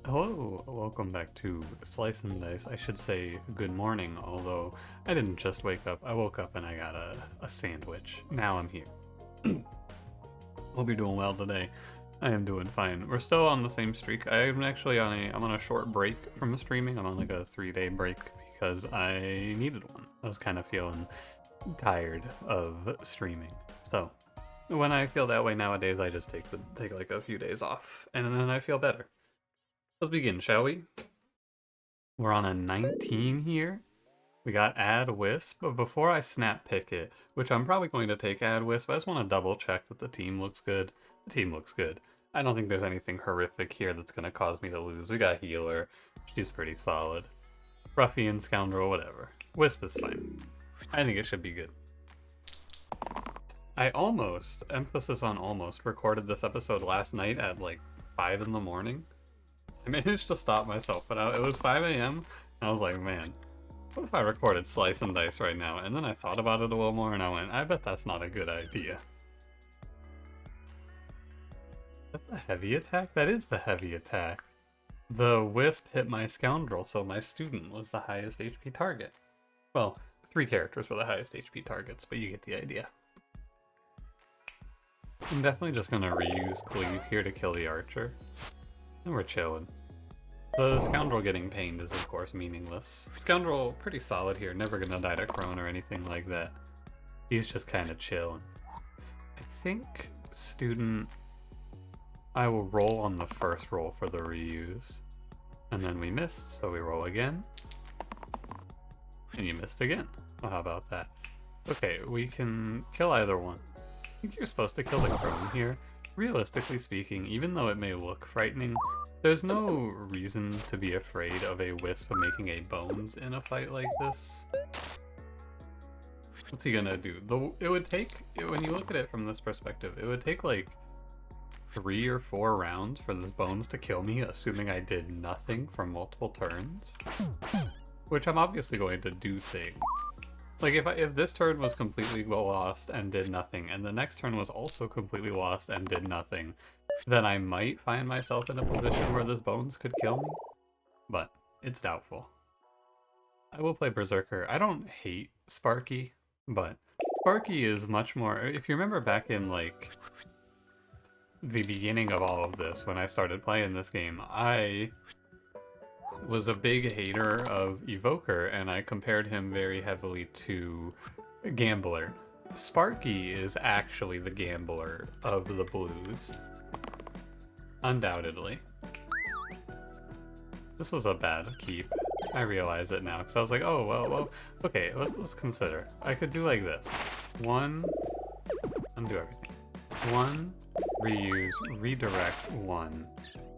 Hello, welcome back to Slice and Dice. I should say good morning, although I didn't just wake up. I woke up and I got a sandwich. Now I'm here. Hope you're doing well today. I am doing fine. We're still on the same streak. I'm actually I'm on a short break from the streaming. I'm on like a 3-day break because I needed one. I was kind of feeling tired of streaming. So when I feel that way nowadays, I just take like a few days off, and then I feel better. Let's begin, shall we? We're on a 19 here. We got Add Wisp, but before I snap pick it, which I'm probably going to take Add Wisp, I just want to double check that the team looks good. The team looks good. I don't think there's anything horrific here that's going to cause me to lose. We got Healer. She's pretty solid. Ruffian, Scoundrel, whatever. Wisp is fine. I think it should be good. I almost, emphasis on almost, recorded this episode last night at like 5 in the morning. I managed to stop myself, but it was 5 a.m. and I was like, man, what if I recorded Slice and Dice right now? And then I thought about it a little more and I went, I bet that's not a good idea. Is that the heavy attack? That is the heavy attack. The Wisp hit my Scoundrel, so my student was the highest HP target. Well, 3 characters were the highest HP targets, but you get the idea. I'm definitely just gonna reuse Cleave here to kill the Archer. And we're chilling. The Scoundrel getting pained is of course meaningless. Scoundrel pretty solid here, never gonna die to Crone or anything like that. He's just kinda chilling. I think Student, I will roll on the first roll for the reuse. And then we missed, so we roll again. And you missed again. Well, how about that? Okay, we can kill either one. I think you're supposed to kill the Crone here. Realistically speaking, even though it may look frightening, there's no reason to be afraid of a Wisp making a bones in a fight like this. What's he gonna do? It would take, when you look at it from this perspective, it would take like 3 or 4 rounds for this bones to kill me, assuming I did nothing for multiple turns. Which I'm obviously going to do things. Like if this turn was completely lost and did nothing, and the next turn was also completely lost and did nothing, then I might find myself in a position where this bones could kill me. But it's doubtful. I will play Berserker. I don't hate Sparky, but Sparky is much more, if you remember back in like the beginning of all of this, when I started playing this game, I was a big hater of Evoker, and I compared him very heavily to Gambler. Sparky is actually the Gambler of the blues. Undoubtedly. This was a bad keep. I realize it now, because I was like, oh, well, okay, let's consider. I could do like this. 1, undo everything. 1, reuse, redirect, 1.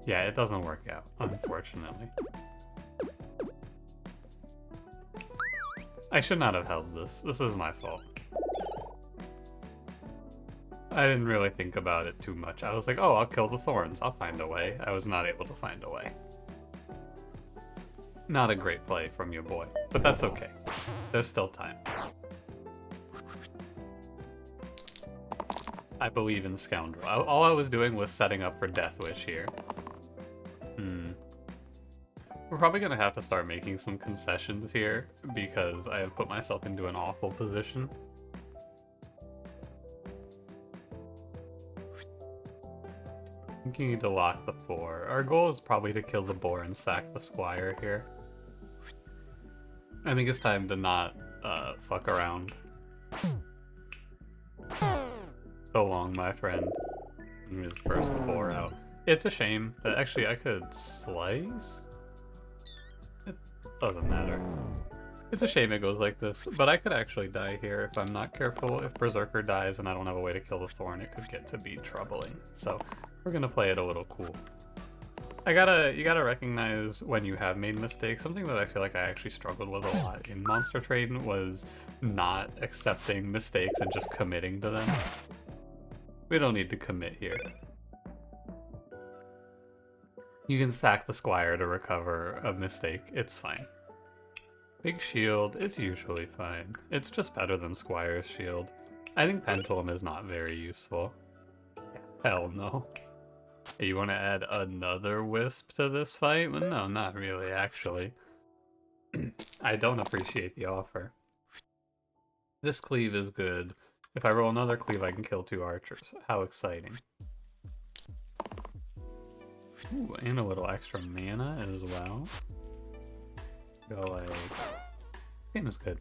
Yeah, it doesn't work out, unfortunately. I should not have held this. This is my fault. I didn't really think about it too much. I was like, oh, I'll kill the thorns. I'll find a way. I was not able to find a way. Not a great play from your boy, but that's okay. There's still time. I believe in Scoundrel. All I was doing was setting up for Death Wish here. We're probably gonna have to start making some concessions here because I have put myself into an awful position. I think you need to lock the 4. Our goal is probably to kill the boar and sack the squire here. I think it's time to not fuck around. So long, my friend. Let me just burst the boar out. It's a shame that actually I could slice? It doesn't matter. It's a shame it goes like this, but I could actually die here if I'm not careful. If Berserker dies and I don't have a way to kill the Thorn, it could get to be troubling. So we're gonna play it a little cool. You gotta recognize when you have made mistakes. Something that I feel like I actually struggled with a lot in Monster Trade was not accepting mistakes and just committing to them. We don't need to commit here. You can sack the squire to recover a mistake. It's fine. Big shield, it's usually fine. It's just better than Squire's shield. I think Pendulum is not very useful. Hell no. Hey, you want to add another wisp to this fight? Well, no, not really, actually. I don't appreciate the offer. This cleave is good. If I roll another cleave, I can kill 2 archers. How exciting. Ooh, and a little extra mana as well. Go like... Seems good.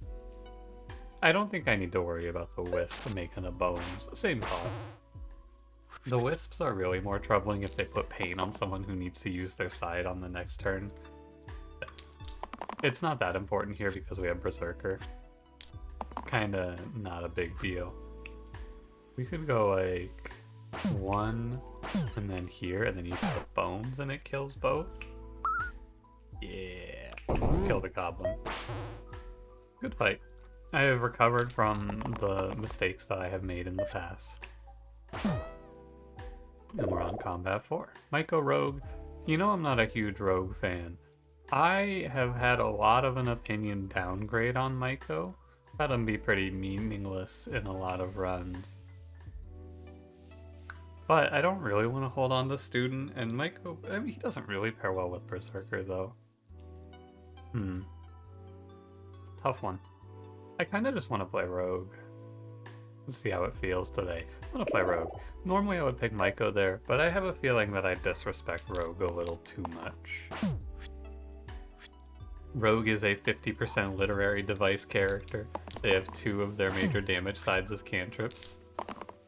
I don't think I need to worry about the wisp making a bones. Same thought. The wisps are really more troubling if they put pain on someone who needs to use their side on the next turn. It's not that important here because we have Berserker. Kinda not a big deal. We could go like 1 and then here, and then you hit the bones and it kills both. Yeah. Kill the goblin. Good fight. I have recovered from the mistakes that I have made in the past. And we're on combat 4. Myco Rogue. You know I'm not a huge Rogue fan. I have had a lot of an opinion downgrade on Myco. Had him be pretty meaningless in a lot of runs. But I don't really want to hold on to Student, and Myco, I mean, he doesn't really pair well with Berserker though. It's a tough one. I kind of just want to play Rogue. Let's see how it feels today. I'm gonna play Rogue. Normally I would pick Myco there, but I have a feeling that I disrespect Rogue a little too much. Rogue is a 50% literary device character. They have 2 of their major damage sides as cantrips.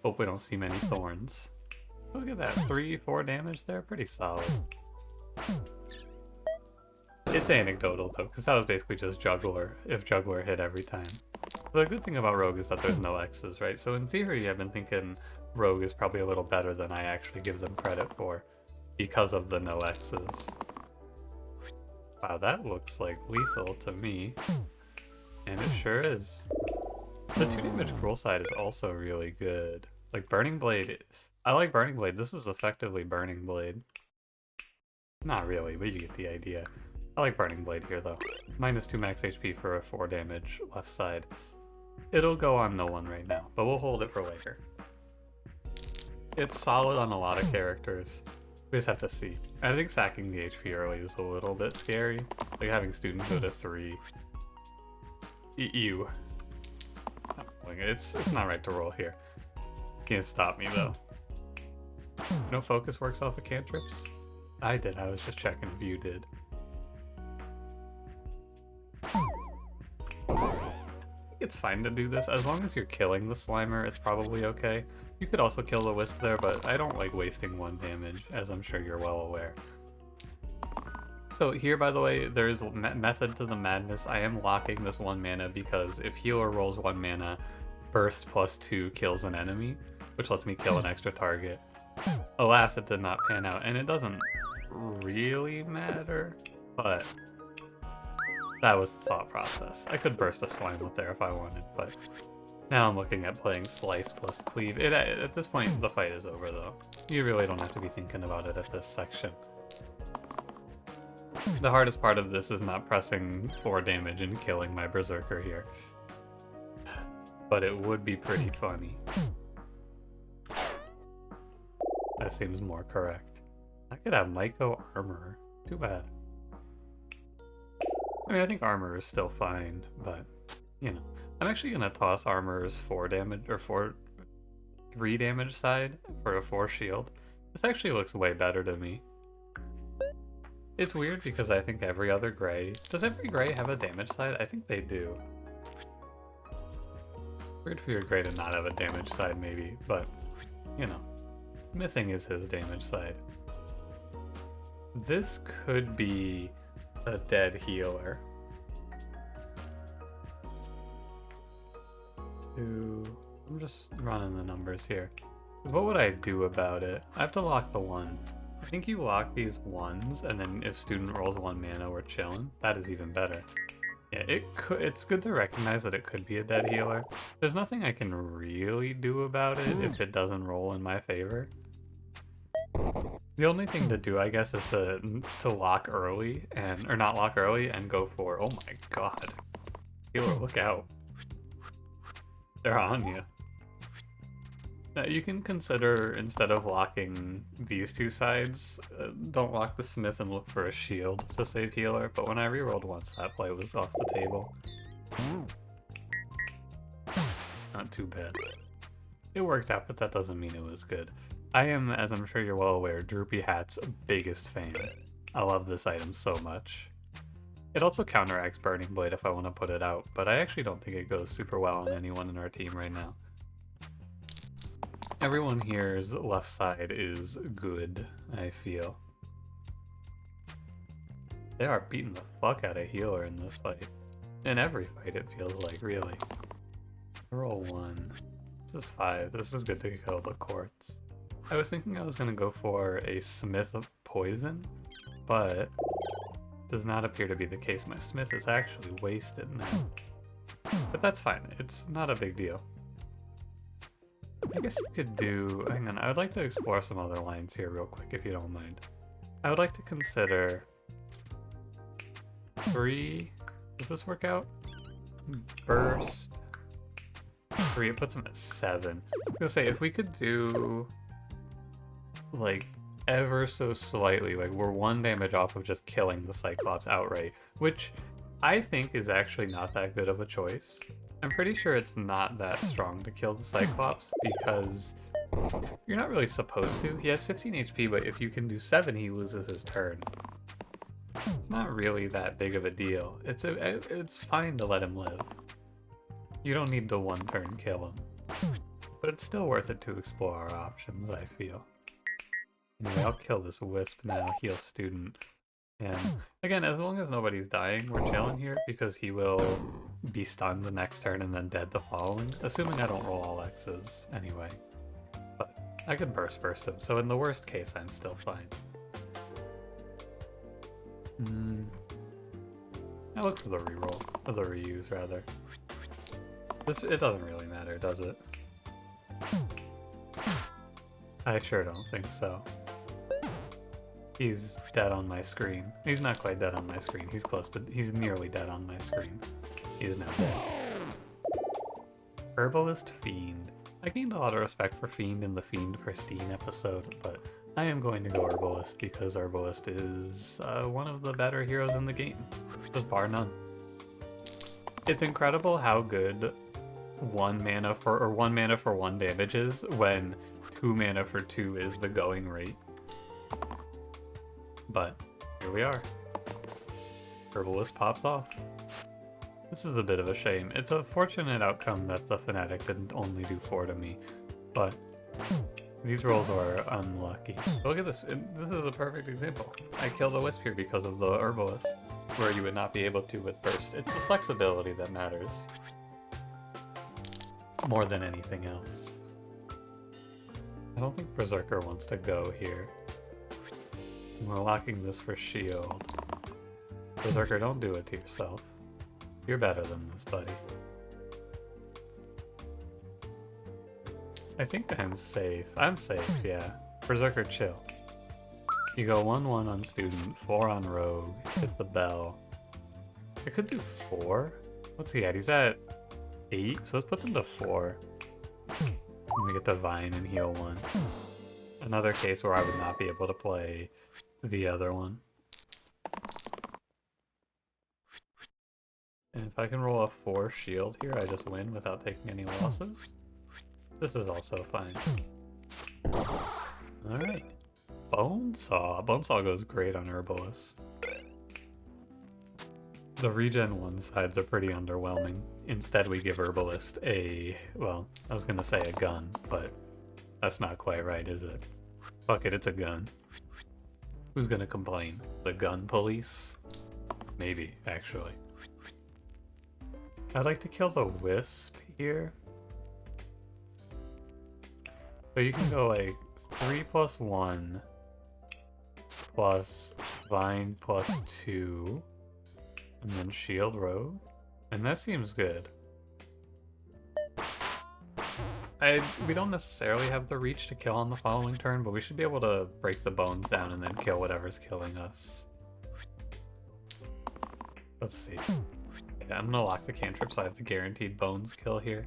Hope we don't see many thorns. Look at that, 3-4 damage there, pretty solid. It's anecdotal though, because that was basically just Juggler, if Juggler hit every time. The good thing about Rogue is that there's no X's, right? So in theory, I've been thinking Rogue is probably a little better than I actually give them credit for, because of the no X's. Wow, that looks like lethal to me. And it sure is. The 2 damage cruel side is also really good. Like Burning Blade, I like Burning Blade. This is effectively Burning Blade. Not really, but you get the idea. I like Burning Blade here though. -2 max HP for a 4 damage left side. It'll go on no one right now, but we'll hold it for later. It's solid on a lot of characters. We just have to see. I think sacking the HP early is a little bit scary. Like having Student go to 3. Ew. It's not right to roll here. Can't stop me though. No focus works off of cantrips? I did, I was just checking if you did. It's fine to do this, as long as you're killing the Slimer, it's probably okay. You could also kill the Wisp there, but I don't like wasting 1 damage, as I'm sure you're well aware. So here, by the way, there is method to the madness. I am locking this 1 mana because if healer rolls 1 mana, burst +2 kills an enemy, which lets me kill an extra target. Alas, it did not pan out, and it doesn't really matter, but that was the thought process. I could burst a slime with there if I wanted, but now I'm looking at playing Slice plus Cleave. At this point, the fight is over, though. You really don't have to be thinking about it at this section. The hardest part of this is not pressing 4 damage and killing my Berserker here. But it would be pretty funny. That seems more correct. I could have Myco Armor. Too bad. I mean, I think Armor is still fine, but, you know. I'm actually going to toss Armor's 4 damage, or 3 damage side for a 4 shield. This actually looks way better to me. It's weird because I think every other gray... Does every gray have a damage side? I think they do. Weird for your gray to not have a damage side, maybe, but, you know. Smithing is his damage side. This could be a dead healer. I'm just running the numbers here. What would I do about it? I have to lock the 1. I think you lock these 1s, and then if Student rolls 1 mana, we're chilling. That is even better. Yeah, it's good to recognize that it could be a dead healer. There's nothing I can really do about it if it doesn't roll in my favor. The only thing to do, I guess, is to lock early, or not lock early, and go for, oh my god. Healer, look out. They're on you. You can consider, instead of locking these two sides, don't lock the smith and look for a shield to save healer, but when I rerolled once, that play was off the table. Not too bad. It worked out, but that doesn't mean it was good. I am, as I'm sure you're well aware, Droopy Hat's biggest fan. I love this item so much. It also counteracts Burning Blade if I want to put it out, but I actually don't think it goes super well on anyone in our team right now. Everyone here's left side is good, I feel. They are beating the fuck out of healer in this fight. In every fight, it feels like, really. Roll 1. This is 5. This is good to kill the quartz. I was thinking I was going to go for a smith of poison, but does not appear to be the case. My smith is actually wasted now. But that's fine. It's not a big deal. I guess you could do... Hang on, I would like to explore some other lines here real quick, if you don't mind. I would like to consider... 3... Does this work out? Burst... 3, it puts him at 7. I was gonna say, if we could do... like, ever so slightly, like, we're 1 damage off of just killing the Cyclops outright, which I think is actually not that good of a choice. I'm pretty sure it's not that strong to kill the Cyclops, because you're not really supposed to. He has 15 HP, but if you can do 7, he loses his turn. It's not really that big of a deal. It's fine to let him live. You don't need to 1-turn kill him. But it's still worth it to explore our options, I feel. Anyway, I'll kill this Wisp now, heal Student. And again, as long as nobody's dying, we're chilling here, because he will be stunned the next turn and then dead the following, assuming I don't roll all X's anyway. But I could burst him, so in the worst case, I'm still fine. I look for the reroll, or the reuse rather. It doesn't really matter, does it? I sure don't think so. He's dead on my screen. He's not quite dead on my screen. He's nearly dead on my screen. He is now dead. Herbalist Fiend. I gained a lot of respect for Fiend in the Fiend Pristine episode, but I am going to go Herbalist because Herbalist is one of the better heroes in the game, just bar none. It's incredible how good 1 mana for 1 damage is when 2 mana for 2 is the going rate. But here we are. Herbalist pops off. This is a bit of a shame. It's a fortunate outcome that the Fnatic didn't only do 4 to me, but these rolls are unlucky. Look at this. This is a perfect example. I killed the Wisp here because of the Herbalist, where you would not be able to with Burst. It's the flexibility that matters more than anything else. I don't think Berserker wants to go here. We're locking this for shield. Berserker, don't do it to yourself. You're better than this, buddy. I think I'm safe. I'm safe, yeah. Berserker, chill. You go 1-1 on Student, 4 on Rogue, hit the bell. I could do 4? What's he at? He's at 8, so let's put him to 4. And we get Divine and heal 1. Another case where I would not be able to play the other one. And if I can roll a 4 shield here, I just win without taking any losses. This is also fine. Alright. Bonesaw. Bonesaw goes great on Herbalist. The regen 1 sides are pretty underwhelming. Instead we give Herbalist a... well, I was gonna say a gun, but that's not quite right, is it? Fuck it, it's a gun. Who's gonna complain? The gun police? Maybe, actually. I'd like to kill the Wisp here. So you can go like 3+1 plus Vine plus 2 and then Shield Rogue. And that seems good. We don't necessarily have the reach to kill on the following turn, but we should be able to break the bones down and then kill whatever's killing us. Let's see. Yeah, I'm gonna lock the cantrip so I have the guaranteed bones kill here.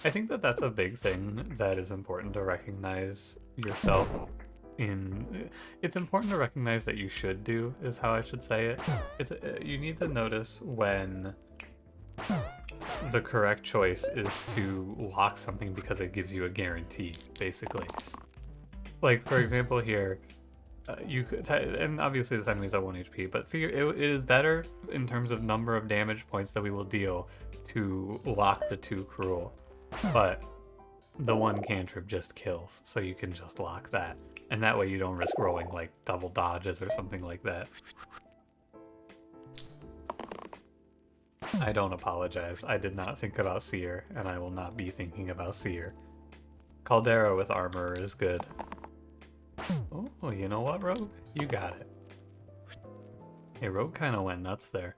I think that that's a big thing that is important to recognize yourself in. It's important to recognize that you should do, is how I should say it. It's you need to notice when the correct choice is to lock something because it gives you a guarantee, basically. Like, for example here, you could, and obviously this enemy's at 1 HP, but see, it is better in terms of number of damage points that we will deal to lock the 2 cruel, but the 1 cantrip just kills, so you can just lock that, and that way you don't risk rolling like double dodges or something like that. I don't apologize. I did not think about Seer, and I will not be thinking about Seer. Caldera with armor is good. Oh, you know what, Rogue? You got it. Hey, Rogue kind of went nuts there.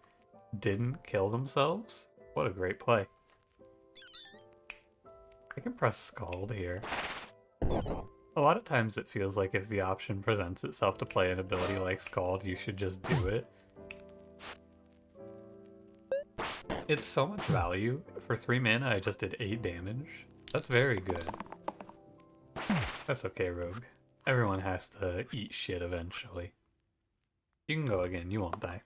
Didn't kill themselves? What a great play. I can press Scald here. A lot of times it feels like if the option presents itself to play an ability like Scald, you should just do it. It's so much value. For 3 mana, I just did 8 damage. That's very good. That's okay, Rogue. Everyone has to eat shit eventually. You can go again, you won't die.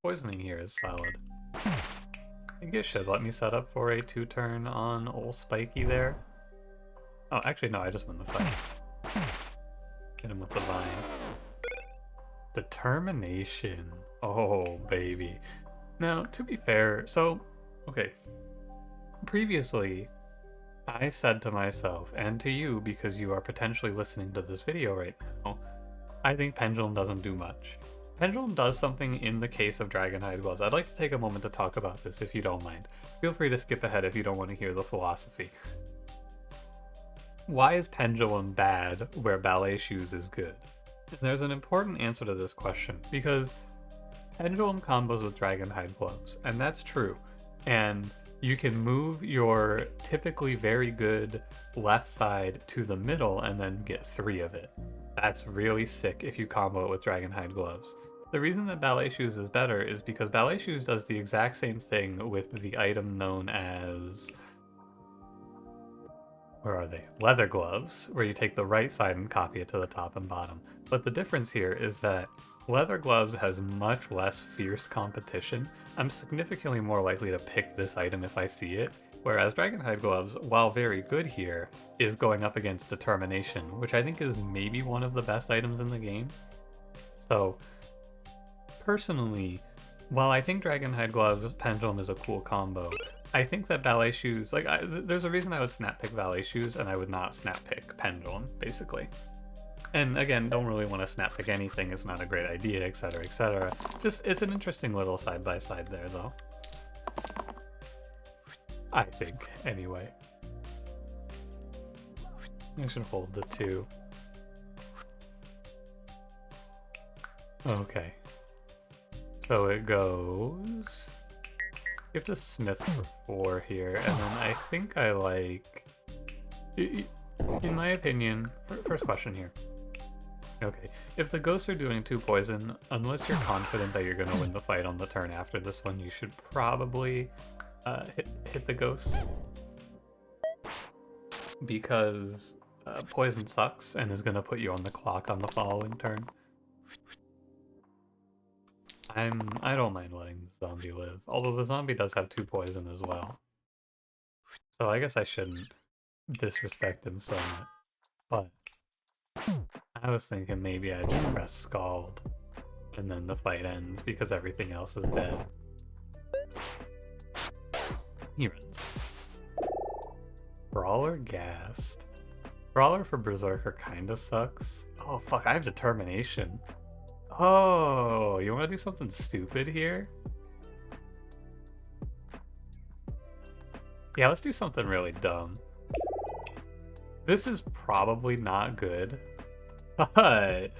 Poisoning here is solid. I think it should let me set up for a 2-turn on old Spiky there. Oh, actually no, I just win the fight. Hit him with the vine. Determination. Oh, baby. Now, to be fair, so, okay. Previously, I said to myself, and to you, because you are potentially listening to this video right now, I think Pendulum doesn't do much. Pendulum does something in the case of Dragonhide Gloves. I'd like to take a moment to talk about this if you don't mind. Feel free to skip ahead if you don't want to hear the philosophy. Why is Pendulum bad where Ballet Shoes is good? And there's an important answer to this question, because Pendulum combos with Dragonhide Gloves, and that's true. And you can move your typically very good left side to the middle and then get 3 of it. That's really sick if you combo it with Dragonhide Gloves. The reason that Ballet Shoes is better is because Ballet Shoes does the exact same thing with the item known as... where are they? Leather Gloves, where you take the right side and copy it to the top and bottom. But the difference here is that Leather Gloves has much less fierce competition. I'm significantly more likely to pick this item if I see it, whereas Dragonhide Gloves, while very good here, is going up against Determination, which I think is maybe one of the best items in the game. So, personally, while I think Dragonhide Gloves Pendulum is a cool combo, I think that Ballet Shoes, like, there's a reason I would snap pick Ballet Shoes and I would not snap pick Pendulum, basically. And again, don't really want to snap pick anything, it's not a great idea, etc, etc. Just, it's an interesting little side-by-side there, though. I think, anyway. I should hold the 2. Okay. So it goes... You have to smith for 4 here, and then I think I like... In my opinion... First question here. Okay, if the ghosts are doing 2 poison, unless you're confident that you're going to win the fight on the turn after this one, you should probably hit the ghost. Because poison sucks and is going to put you on the clock on the following turn. I don't mind letting the zombie live, although the zombie does have 2 poison as well. So I guess I shouldn't disrespect him so much. But I was thinking maybe I just press Scald and then the fight ends because everything else is dead. He runs. Brawler Ghast. Brawler for Berserker kinda sucks. Oh fuck, I have Determination. Oh, you wanna do something stupid here? Yeah, let's do something really dumb. This is probably not good, but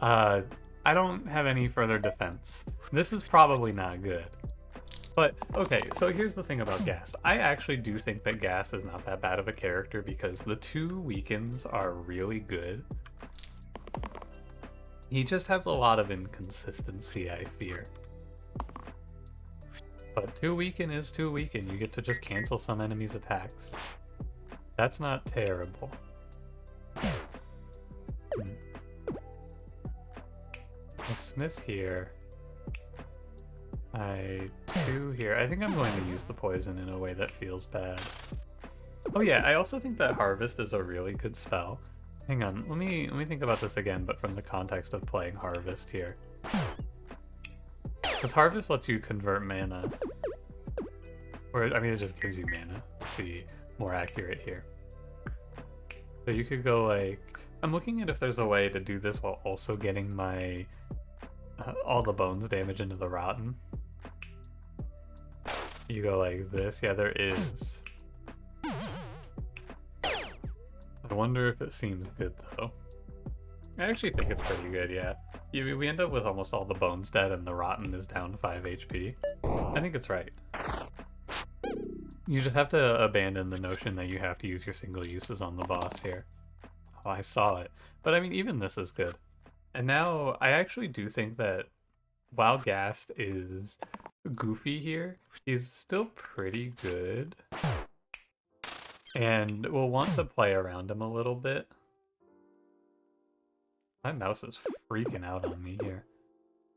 I don't have any further defense. This is probably not good. But, okay, so here's the thing about Ghast. I actually do think that Ghast is not that bad of a character because the 2 weakens are really good. He just has a lot of inconsistency, I fear. But 2 weaken is 2 weaken. You get to just cancel some enemy's attacks. That's not terrible. A smith here. I 2 here. I think I'm going to use the poison in a way that feels bad. Oh yeah, I also think that Harvest is a really good spell. Hang on, let me think about this again, but from the context of playing Harvest here. Because Harvest lets you convert mana. Or, I mean, it just gives you mana. Let's be more accurate here. So you could go like... I'm looking at if there's a way to do this while also getting my... all the bones damage into the Rotten. You go like this. Yeah, there is. I wonder if it seems good, though. I actually think it's pretty good, yeah. We end up with almost all the bones dead and the Rotten is down 5 HP. I think it's right. You just have to abandon the notion that you have to use your single uses on the boss here. Oh, I saw it. But I mean, even this is good. And now, I actually do think that while Ghast is goofy here, he's still pretty good. And we'll want to play around him a little bit. My mouse is freaking out on me here.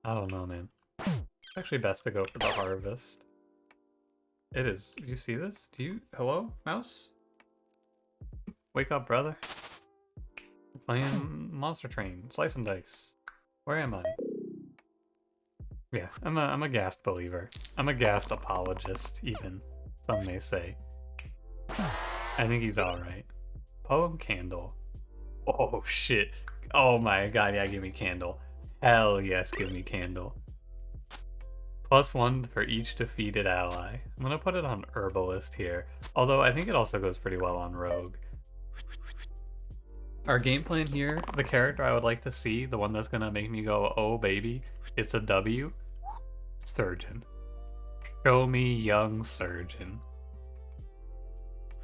I don't know, man. It's actually best to go for the Harvest. It is. You see this? Do you? Hello, mouse? Wake up, brother. We're playing Monster Train, Slice and Dice. Where am I? Yeah, I'm a Ghast believer. I'm a Ghast apologist, even, some may say. I think he's alright. Poem Candle. Oh shit. Oh my god, yeah, give me Candle. Hell yes, give me Candle. +1 for each defeated ally. I'm gonna put it on Herbalist here. Although I think it also goes pretty well on Rogue. Our game plan here, the character I would like to see, the one that's gonna make me go, oh baby, it's a W. Surgeon. Show me young Surgeon.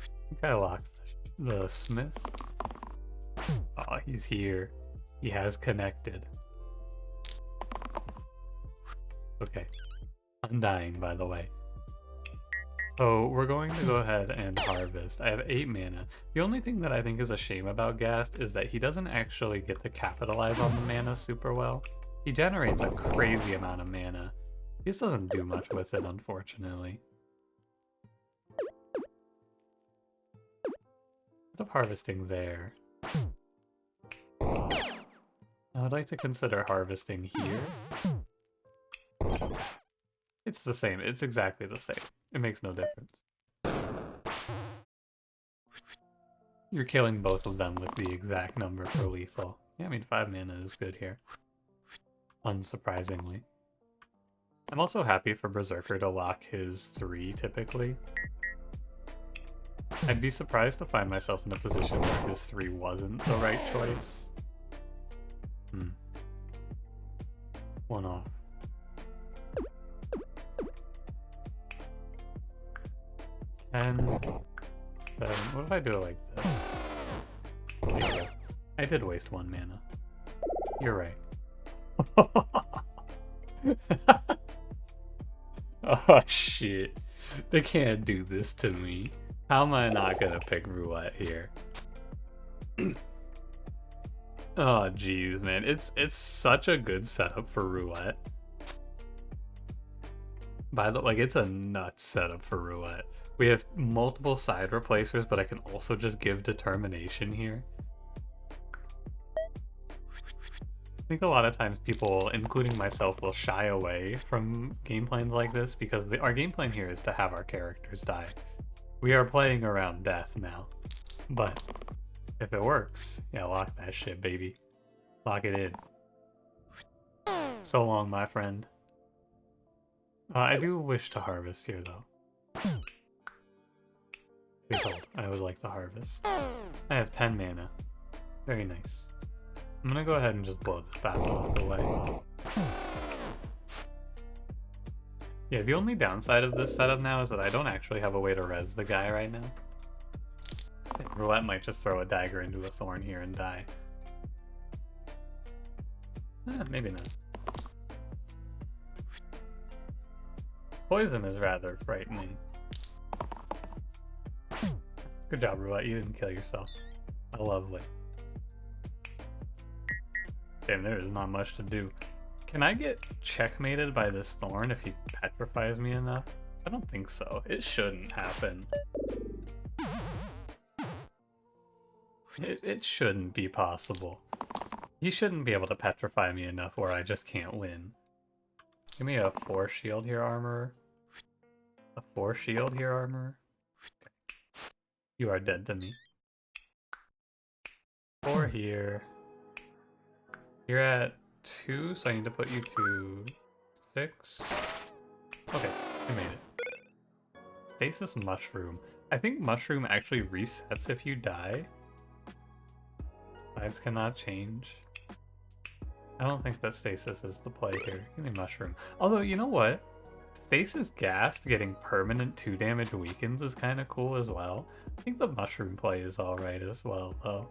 I think I locked the Smith. Oh, he's here. He has connected. Okay. Undying, by the way. So we're going to go ahead and Harvest. I have 8 mana. The only thing that I think is a shame about Ghast is that he doesn't actually get to capitalize on the mana super well. He generates a crazy amount of mana. He just doesn't do much with it, unfortunately. End up harvesting there. I'd like to consider harvesting here. It's the same. It's exactly the same. It makes no difference. You're killing both of them with the exact number for lethal. Yeah, I mean 5 mana is good here. Unsurprisingly. I'm also happy for Berserker to lock his 3 typically. I'd be surprised to find myself in a position where his 3 wasn't the right choice. 1 off. 10, 7. What if I do it like this? There you go. I did waste 1 mana. You're right. Oh shit. They can't do this to me. How am I not gonna pick Roulette here? Oh jeez, man. It's such a good setup for Roulette. By the way, it's a nuts setup for Roulette. We have multiple side replacers, but I can also just give Determination here. I think a lot of times people, including myself, will shy away from game plans like this because our game plan here is to have our characters die. We are playing around death now. But if it works, yeah, lock that shit, baby. Lock it in. So long, my friend. I do wish to harvest here, though. Please hold. I would like to harvest. I have 10 mana. Very nice. I'm gonna go ahead and just blow this basilisk away. Yeah, the only downside of this setup now is that I don't actually have a way to res the guy right now. Roulette might just throw a dagger into a thorn here and die. Maybe not. Poison is rather frightening. Good job, Roulette. You didn't kill yourself. Lovely. Damn, there is not much to do. Can I get checkmated by this thorn if he petrifies me enough? I don't think so. It shouldn't happen. It shouldn't be possible. He shouldn't be able to petrify me enough where I just can't win. Give me a 4 shield here, armor. A 4 shield here, armor. Okay. You are dead to me. 4 here. You're at 2, so I need to put you to 6. Okay, I made it. Stasis mushroom. I think mushroom actually resets if you die. Sides cannot change. I don't think that stasis is the play here. Give me mushroom. Although, you know what? Stasis Ghast getting permanent 2 damage weakens is kind of cool as well. I think the mushroom play is alright as well, though.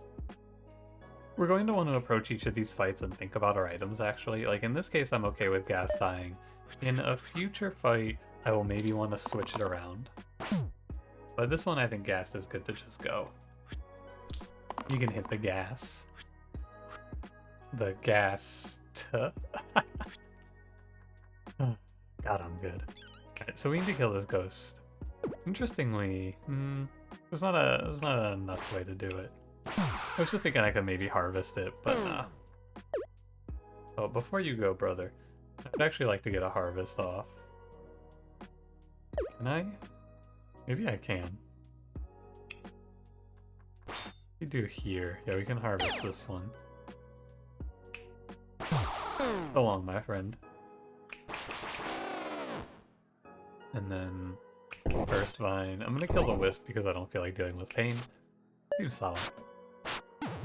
We're going to want to approach each of these fights and think about our items, actually. Like, in this case, I'm okay with Ghast dying. In a future fight, I will maybe want to switch it around. But this one, I think Ghast is good to just go. You can hit the gas. The gas. God, I'm good. Alright, so we need to kill this ghost. Interestingly, there's not a nuts way to do it. I was just thinking I could maybe harvest it, but nah. Oh, before you go, brother, I'd actually like to get a harvest off. Can I? Maybe I can. We do here. Yeah, we can harvest this one. So long, my friend. And then Burst Vine. I'm gonna kill the Wisp because I don't feel like dealing with pain. Seems solid.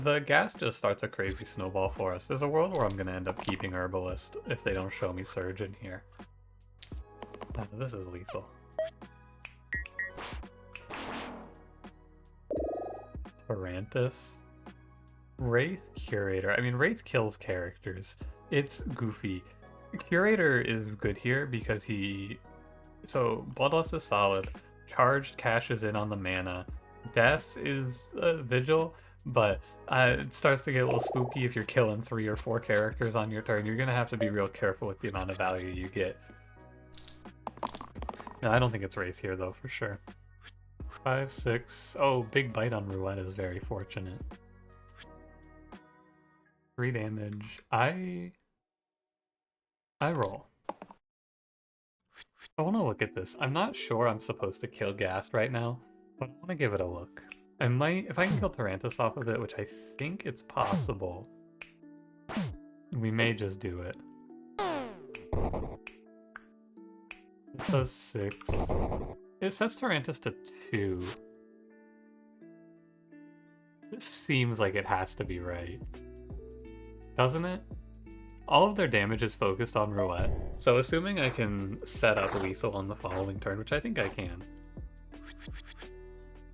The Ghast just starts a crazy snowball for us. There's a world where I'm gonna end up keeping Herbalist if they don't show me Surge in here. This is lethal. Tarantus. Wraith Curator. I mean, Wraith kills characters. It's goofy. Curator is good here because he... So, Bloodlust is solid. Charged cashes in on the mana. Death is Vigil, but it starts to get a little spooky if you're killing 3 or 4 characters on your turn. You're going to have to be real careful with the amount of value you get. No, I don't think it's Wraith here, though, for sure. 5, 6... Oh, big bite on Roulette is very fortunate. 3 damage. I roll. I want to look at this. I'm not sure I'm supposed to kill Ghast right now, but I want to give it a look. I might, if I can kill Tarantus off of it, which I think it's possible, we may just do it. This does 6. It sets Tarantus to 2. This seems like it has to be right. Doesn't it? All of their damage is focused on Roulette, so assuming I can set up lethal on the following turn, which I think I can.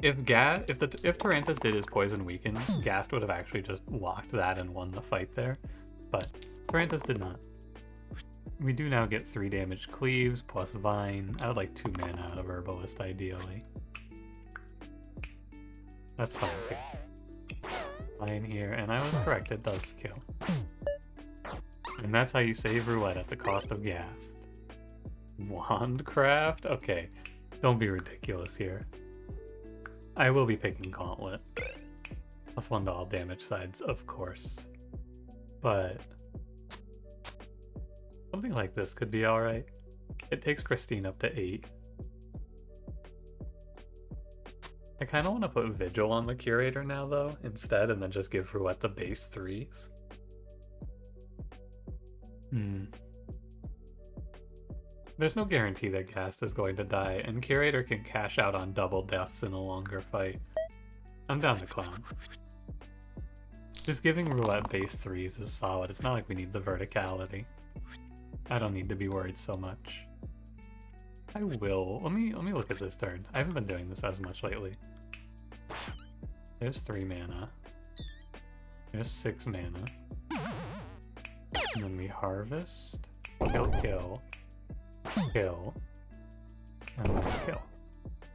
If Tarantus did his poison weaken, Ghast would have actually just locked that and won the fight there, but Tarantus did not. We do now get 3 damage cleaves plus Vine. I would like 2 mana out of Herbalist ideally. That's fine too. Vine here, and I was correct, it does kill. And that's how you save Roulette at the cost of Ghast. Wandcraft? Okay, don't be ridiculous here. I will be picking Gauntlet. +1 to all damage sides, of course. But something like this could be alright. It takes Pristine up to 8. I kind of want to put Vigil on the Curator now, though, instead, and then just give Roulette the base 3s. There's no guarantee that Ghast is going to die, and Curator can cash out on double deaths in a longer fight. I'm down to clown. Just giving Roulette base 3s is solid. It's not like we need the verticality. I don't need to be worried so much. I will. Let me look at this turn. I haven't been doing this as much lately. There's 3 mana. There's 6 mana. And then we harvest. Kill, kill. Kill. and then kill.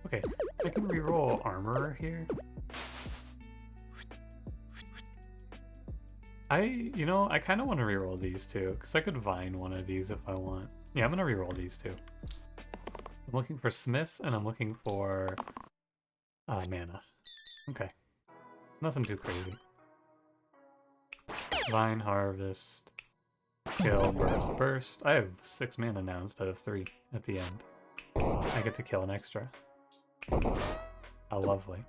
Okay, I can reroll Armorer here. I kind of want to reroll these two, because I could Vine one of these if I want. Yeah, I'm going to reroll these two. I'm looking for Smith, and I'm looking for mana. Okay. Nothing too crazy. Vine, Harvest, kill, burst, burst. I have 6 mana now instead of 3 at the end. I get to kill an extra. How lovely.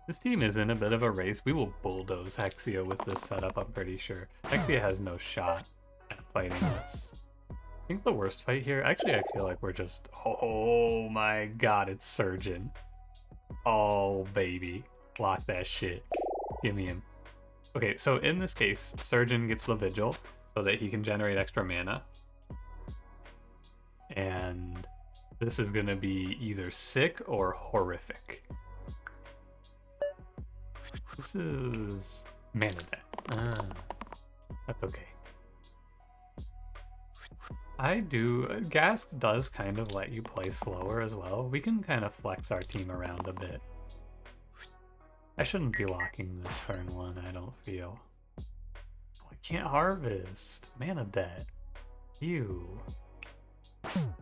This team is in a bit of a race. We will bulldoze Hexia with this setup, I'm pretty sure. Hexia has no shot at fighting us. I think the worst fight here... Actually, I feel like we're just... Oh my god, it's Surgeon. Oh, baby. Lock that shit. Give me him. Okay, so in this case, Surgeon gets the Vigil so that he can generate extra mana. And this is going to be either sick or horrific. This is mana debt. That's okay. Ghast does kind of let you play slower as well. We can kind of flex our team around a bit. I shouldn't be locking this turn 1, I don't feel. Oh, I can't harvest. Mana debt. Ew. I'm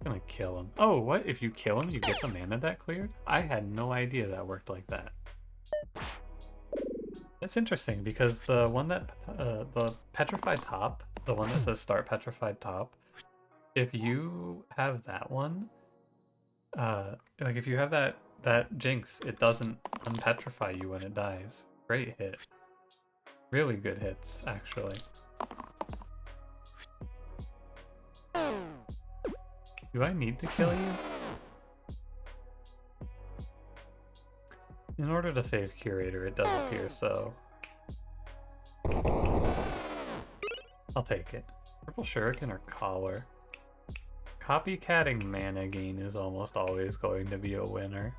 gonna kill him. Oh, what? If you kill him, you get the mana debt cleared? I had no idea that worked like that. That's interesting because the one that the Petrified Top, the one that says Start Petrified Top, if you have that one, like if you have that Jinx, it doesn't unpetrify you when it dies. Great hit. Really good hits, actually. Do I need to kill you? In order to save Curator, it does appear so. I'll take it. Purple Shuriken or Collar? Copycatting mana gain is almost always going to be a winner.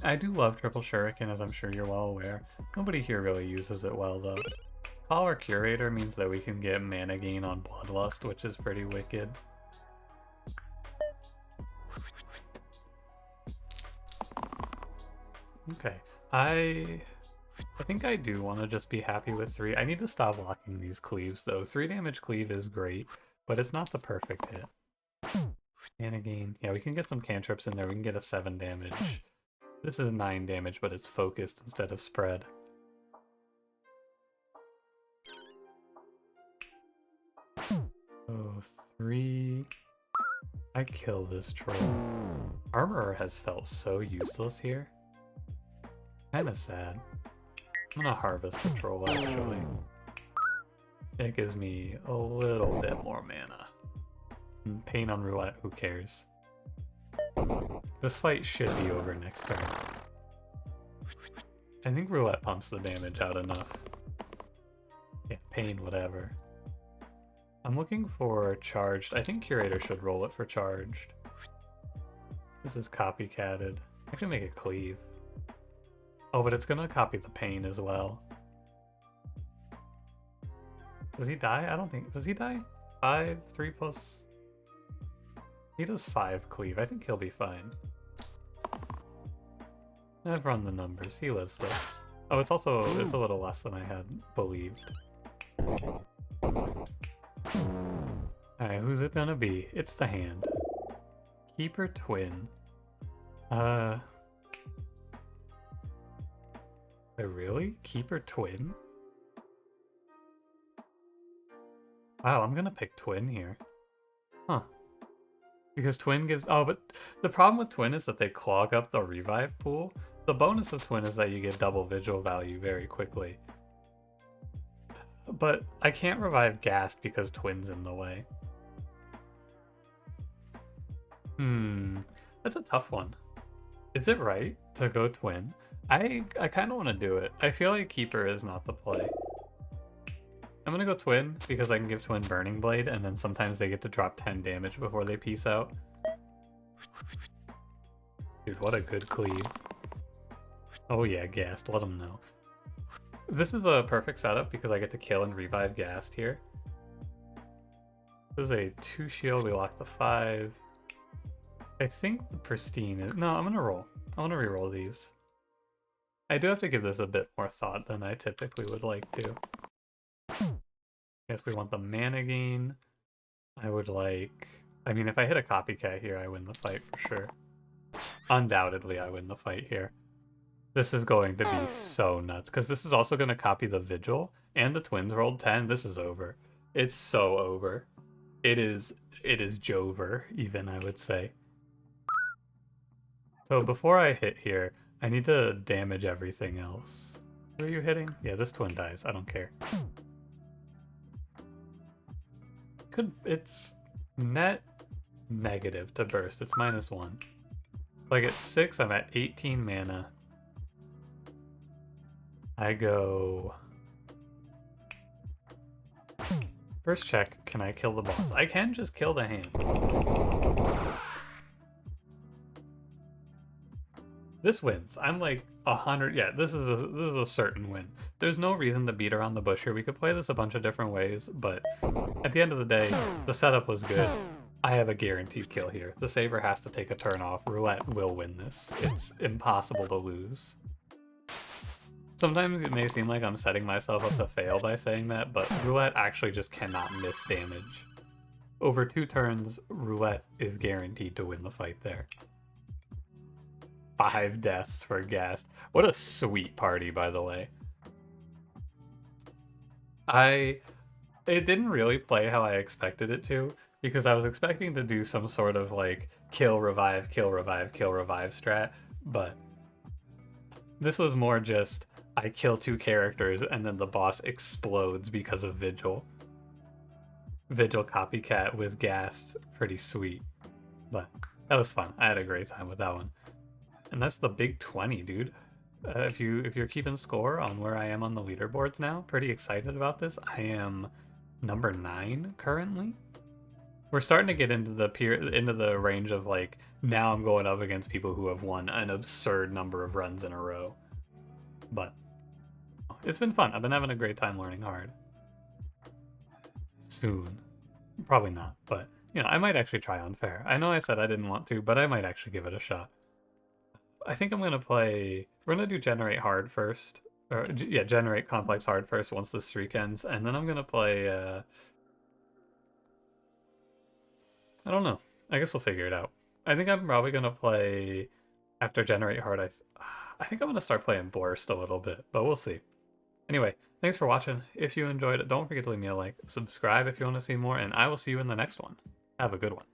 I do love Triple Shuriken, as I'm sure you're well aware. Nobody here really uses it well, though. Collar Curator means that we can get mana gain on Bloodlust, which is pretty wicked. Okay, I think I do want to just be happy with 3. I need to stop locking these cleaves, though. 3 damage cleave is great, but it's not the perfect hit. Mana gain. Yeah, we can get some cantrips in there. We can get a 7 damage. This is 9 damage, but it's focused instead of spread. Oh, 3. I kill this troll. Armorer has felt so useless here. Kinda sad. I'm gonna harvest the troll, actually. It gives me a little bit more mana. Pain on Roulette, who cares? This fight should be over next turn. I think Roulette pumps the damage out enough. Yeah, Pain, whatever. I'm looking for Charged. I think Curator should roll it for Charged. This is copycatted. I can make it cleave. Oh, but it's gonna copy the Pain as well. Does he die? I don't think... Does he die? 5, 3 plus... He does 5 cleave. I think he'll be fine. I've run the numbers. He lives this. Oh, it's also... It's a little less than I had believed. Alright, who's it gonna be? It's the hand. Keeper Twin. Wait, really? Keeper Twin? Wow, I'm gonna pick Twin here. Huh. Because Twin gives... Oh, but the problem with Twin is that they clog up the revive pool. The bonus of Twin is that you get double vigil value very quickly. But I can't revive Ghast because Twin's in the way. That's a tough one. Is it right to go Twin? I kind of want to do it. I feel like Keeper is not the play. I'm gonna go Twin because I can give Twin Burning Blade, and then sometimes they get to drop 10 damage before they peace out. Dude, what a good cleave. Oh yeah, Ghast, let him know. This is a perfect setup because I get to kill and revive Ghast here. This is a 2 shield, we lock the 5. I think the pristine is... No, I'm gonna roll. I wanna reroll these. I do have to give this a bit more thought than I typically would like to. Guess we want the mana gain. I would like... I mean, if I hit a copycat here, I win the fight for sure. Undoubtedly, I win the fight here. This is going to be so nuts, because this is also going to copy the Vigil, and the twins rolled 10. This is over. It's so over. It is Jover, even, I would say. So before I hit here, I need to damage everything else. Who are you hitting? Yeah, this twin dies. I don't care. It's net negative to burst. It's -1. If I get 6, I'm at 18 mana. I go... First check, can I kill the boss? I can just kill the hand. This wins. I'm like 100. Yeah, this is a certain win. There's no reason to beat around the bush here. We could play this a bunch of different ways, but at the end of the day, the setup was good. I have a guaranteed kill here. The Saber has to take a turn off. Roulette will win this. It's impossible to lose. Sometimes it may seem like I'm setting myself up to fail by saying that, but Roulette actually just cannot miss damage. Over 2 turns, Roulette is guaranteed to win the fight there. 5 deaths for Ghast. What a sweet party, by the way. It didn't really play how I expected it to, because I was expecting to do some sort of like kill, revive, kill, revive, kill, revive strat, but this was more just I kill 2 characters and then the boss explodes because of Vigil. Vigil copycat with Ghast, pretty sweet. But that was fun. I had a great time with that one. And that's the big 20, dude. If you're keeping score on where I am on the leaderboards now, pretty excited about this. I am number 9 currently. We're starting to get into the range of like, now I'm going up against people who have won an absurd number of runs in a row. But it's been fun. I've been having a great time learning hard. Soon. Probably not, but you know, I might actually try Unfair. I know I said I didn't want to, but I might actually give it a shot. I think I'm gonna play... We're gonna do Generate Hard first. Or, yeah, Generate Complex Hard first once this streak ends, and then I'm gonna play... I don't know. I guess we'll figure it out. I think I'm probably gonna play... After Generate Hard, I think I'm gonna start playing Burst a little bit, but we'll see. Anyway, thanks for watching. If you enjoyed it, don't forget to leave me a like, subscribe if you want to see more, and I will see you in the next one. Have a good one.